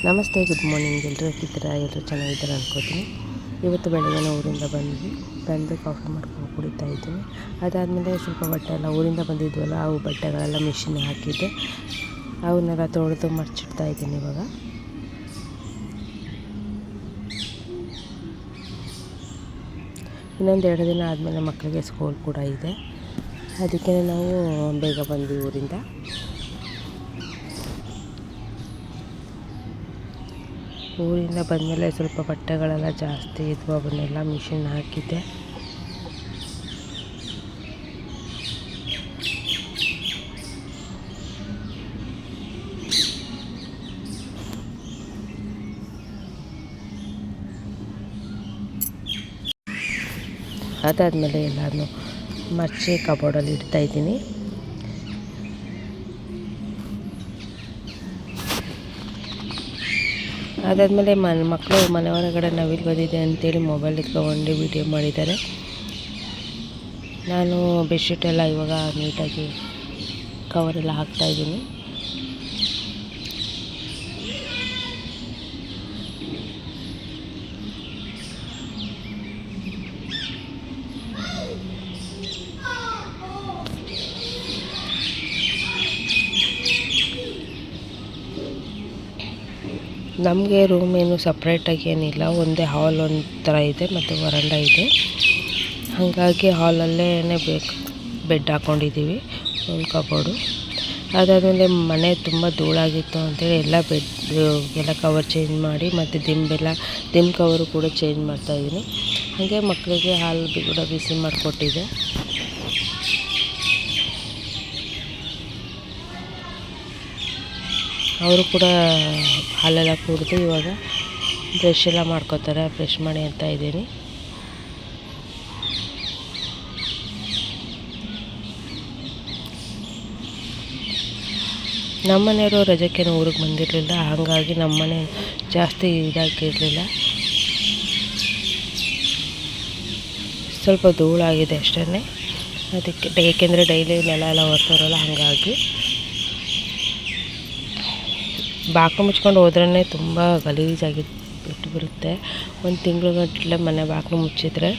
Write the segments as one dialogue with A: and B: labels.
A: ನಮಸ್ತೆ, good morning. ಎಲ್ಲರೂ ಹೇಗಿದ್ದೀರಾ? ಎಲ್ಲರೂ ಚೆನ್ನಾಗಿದ್ದಾರೆ ಅನ್ಕೋತೀನಿ. ಇವತ್ತು ಬೆಳಗ್ಗೆ ಊರಿಂದ ಬಂದು ಕಾಫಿ ಮಾಡ್ಕೊಂಡು ಕುಡಿತಾ ಇದ್ದೀನಿ. ಅದಾದಮೇಲೆ ಸ್ವಲ್ಪ ಬಟ್ಟೆ ಎಲ್ಲ ಊರಿಂದ ಬಂದಿದ್ವಲ್ಲ, ಅವು ಬಟ್ಟೆಗಳೆಲ್ಲ ಮಿಷಿನ್ ಹಾಕಿದ್ದೆ, ಅವನ್ನೆಲ್ಲ ತೊಳೆದು ಮಡಚಿಡ್ತಾ ಇದ್ದೀನಿ. ಇವಾಗ ಇನ್ನೊಂದು 2 ದಿನ ಆದಮೇಲೆ ಮಕ್ಕಳಿಗೆ ಸ್ಕೂಲ್ ಕೂಡ ಇದೆ. ಅದಕ್ಕೆ ನಾವು ಬೇಗ ಬಂದ್ವಿ ಊರಿಂದ. ಬಂದಮೇಲೆ ಸ್ವಲ್ಪ ಬಟ್ಟೆಗಳೆಲ್ಲ ಜಾಸ್ತಿ ಇದ್ವು, ಅವನ್ನೆಲ್ಲ ಮಿಷಿನ್ ಹಾಕಿದ್ದೆ. ಅದಾದಮೇಲೆ ಎಲ್ಲನೂ ಮಡಚಿ ಕಬೋರ್ಡಲ್ಲಿ ಇಡ್ತಾಯಿದ್ದೀನಿ. ಅದಾದಮೇಲೆ ಮಕ್ಕಳು ಮನೆ ಹೊರಗಡೆ ನವಿಲು ಬಂದಿದೆ ಅಂತೇಳಿ ಮೊಬೈಲ್ ಎತ್ಕೊಂಡು ವಿಡಿಯೋ ಮಾಡಿದ್ದಾರೆ. ನಾನು ಬೆಡ್ಶೀಟೆಲ್ಲ ಇವಾಗ ನೀಟಾಗಿ ಕವರೆಲ್ಲ ಹಾಕ್ತಾಯಿದ್ದೀನಿ. ನಮಗೆ ರೂಮ್ ಏನು ಸಪ್ರೇಟಾಗಿ ಏನಿಲ್ಲ, ಒಂದೇ ಹಾಲ್ ಒಂಥರ ಇದೆ ಮತ್ತು ವರಂಡ ಇದೆ. ಹಾಗಾಗಿ ಹಾಲಲ್ಲೇ ಬೆಡ್ ಹಾಕ್ಕೊಂಡಿದ್ದೀವಿ, ಒಂದು ಕಬೋರ್ಡು. ಅದಾದಮೇಲೆ ಮನೆ ತುಂಬ ಧೂಳಾಗಿತ್ತು ಅಂತೇಳಿ ಎಲ್ಲ ಕವರ್ ಚೇಂಜ್ ಮಾಡಿ ಮತ್ತು ದಿಂಬು ಕವರು ಕೂಡ ಚೇಂಜ್ ಮಾಡ್ತಾಯಿದ್ದೀನಿ. ಹಾಗೆ ಮಕ್ಕಳಿಗೆ ಹಾಲು ಕೂಡ ಬಿಸಿ ಮಾಡಿಕೊಟ್ಟಿದ್ದೆ. ಅವರು ಕೂಡ ಹಾಲೆಲ್ಲ ಕುಡಿದು ಇವಾಗ ಬ್ರಷ್ ಎಲ್ಲ ಮಾಡ್ಕೋತಾರೆ. ಬ್ರಷ್ ಮಾಡಿ ಅಂತ ಇದ್ದೀನಿ. ನಮ್ಮನೆಯವರು ರಜಕ್ಕೇನು ಊರಿಗೆ ಬಂದಿರಲಿಲ್ಲ, ಹಾಗಾಗಿ ನಮ್ಮನೆ ಜಾಸ್ತಿ ಇದಾಗಿರಲಿಲ್ಲ. ಸ್ವಲ್ಪ ಧೂಳಾಗಿದೆ ಅಷ್ಟೇ. ಅದಕ್ಕೆ ಏಕೆಂದರೆ ಡೈಲಿ ನೆಲ ಎಲ್ಲ ಒರೆಸೋರಲ್ಲ, ಹಾಗಾಗಿ ಬಾಗಿಲು ಮುಚ್ಕೊಂಡು ಹೋದ್ರೇ ತುಂಬ ಗಲೀಜಾಗಿ ಬಿಟ್ಟು ಬರುತ್ತೆ. ಒಂದು ತಿಂಗಳು ಮನೆ ಬಾಗಿಲು ಮುಚ್ಚಿದ್ರೆ.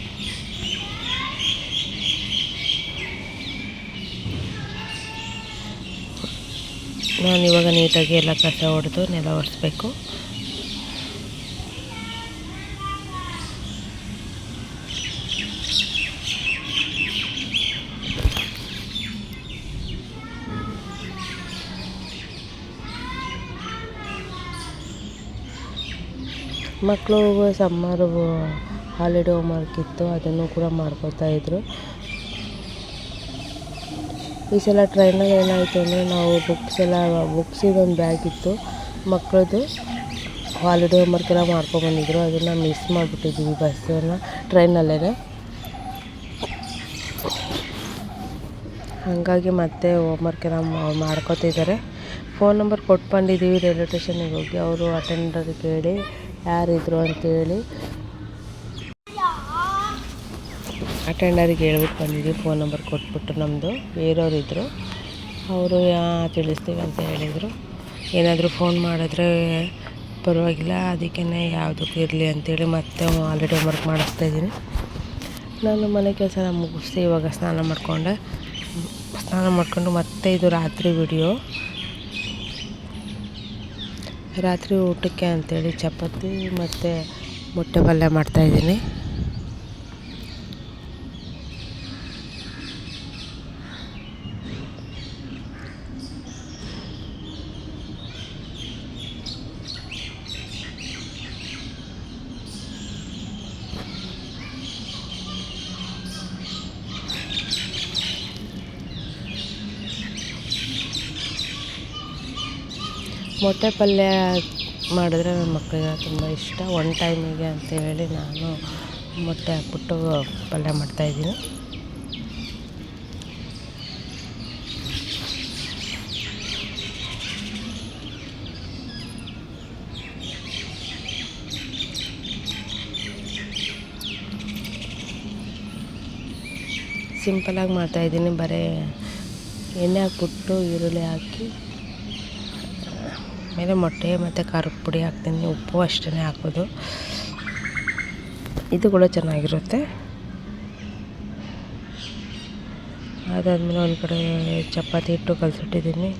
A: ನಾನು ಇವಾಗ ನೀಟಾಗಿ ಎಲ್ಲ ಕಸ ಹೊಡೆದು ನೆಲ ಒರೆಸ್ಬೇಕು. ಮಕ್ಕಳು ಸಮ್ಮರು ಹಾಲಿಡೇ ಹೋಮ್ವರ್ಕ್ ಇತ್ತು, ಅದನ್ನು ಕೂಡ ಮಾಡ್ಕೋತಾಯಿದ್ರು. ಈ ಸಲ ಟ್ರೈನಲ್ಲಿ ಏನಾಯಿತು ಅಂದರೆ, ನಾವು ಬುಕ್ಸಿಗೊಂದು ಬ್ಯಾಗ್ ಇತ್ತು ಮಕ್ಕಳದು, ಹಾಲಿಡೇ ಹೋಮ್ವರ್ಕ್ ಎಲ್ಲ ಮಾಡ್ಕೊಬಂದಿದ್ರು. ಅದನ್ನು ಮಿಸ್ ಮಾಡಿಬಿಟ್ಟಿದ್ವಿ ಬಸ್ಸನ್ನು, ಟ್ರೈನಲ್ಲೇ. ಹಾಗಾಗಿ ಮತ್ತೆ ಹೋಮ್ವರ್ಕ್ ಎಲ್ಲ ಮಾಡ್ಕೋತಿದ್ದಾರೆ. ಫೋನ್ ನಂಬರ್ ಕೊಟ್ಟು ಬಂದಿದ್ದೀವಿ ರೈಲ್ವೆ ಸ್ಟೇಷನಿಗೆ ಹೋಗಿ. ಅವರು ಅಟೆಂಡರ್ ಕೇಳಿ ಯಾರಿದ್ರು ಅಂತೇಳಿ ಅಟೆಂಡರಿಗೆ ಹೇಳ್ಬಿಟ್ಟು ಬಂದಿದ್ದೀವಿ. ಫೋನ್ ನಂಬರ್ ಕೊಟ್ಬಿಟ್ಟು ನಮ್ಮದು ಬೇರೆಯವರಿದ್ದರು, ಅವರು ತಿಳಿಸ್ತೀವಿ ಅಂತ ಹೇಳಿದರು. ಏನಾದರೂ ಫೋನ್ ಮಾಡಿದ್ರೆ ಪರವಾಗಿಲ್ಲ, ಅದಕ್ಕೇ ಯಾವುದಕ್ಕೂ ಇರಲಿ ಅಂತೇಳಿ ಮತ್ತೆ ಆಲ್ರೆಡಿ ಹೋಮ್ವರ್ಕ್ ಮಾಡಿಸ್ತಾಯಿದ್ದೀನಿ. ನಾನು ಮನೆ ಕೆಲಸ ಮುಗಿಸಿ ಇವಾಗ ಸ್ನಾನ ಮಾಡಿಕೊಂಡು ಮತ್ತೆ ಇದು ರಾತ್ರಿ ವಿಡಿಯೋ. ರಾತ್ರಿ ಊಟಕ್ಕೆ ಅಂಥೇಳಿ ಚಪಾತಿ ಮತ್ತು ಮೊಟ್ಟೆ ಪಲ್ಯ ಮಾಡ್ತಾಯಿದ್ದೀನಿ. ಮೊಟ್ಟೆ ಪಲ್ಯ ಮಾಡಿದ್ರೆ ನನ್ನ ಮಕ್ಕಳಿಗೆ ತುಂಬ ಇಷ್ಟ. ಒನ್ ಟೈಮಿಗೆ ಅಂತೇಳಿ ನಾನು ಮೊಟ್ಟೆ ಹಾಕ್ಬಿಟ್ಟು ಪಲ್ಯ ಮಾಡ್ತಾಯಿದ್ದೀನಿ. ಸಿಂಪಲಾಗಿ ಮಾಡ್ತಾಯಿದ್ದೀನಿ. ಬರೀ ಎಣ್ಣೆ ಹಾಕ್ಬಿಟ್ಟು ಈರುಳ್ಳಿ ಹಾಕಿ ಆಮೇಲೆ ಮೊಟ್ಟೆ ಮತ್ತು ಖಾರದ ಪುಡಿ ಹಾಕ್ತೀನಿ, ಉಪ್ಪು ಅಷ್ಟೇ ಹಾಕೋದು. ಇದು ಕೂಡ ಚೆನ್ನಾಗಿರುತ್ತೆ. ಅದಾದಮೇಲೆ ಒಂದು ಕಡೆ ಚಪಾತಿ ಹಿಟ್ಟು ಕಲಸಿಟ್ಟಿದ್ದೀನಿ.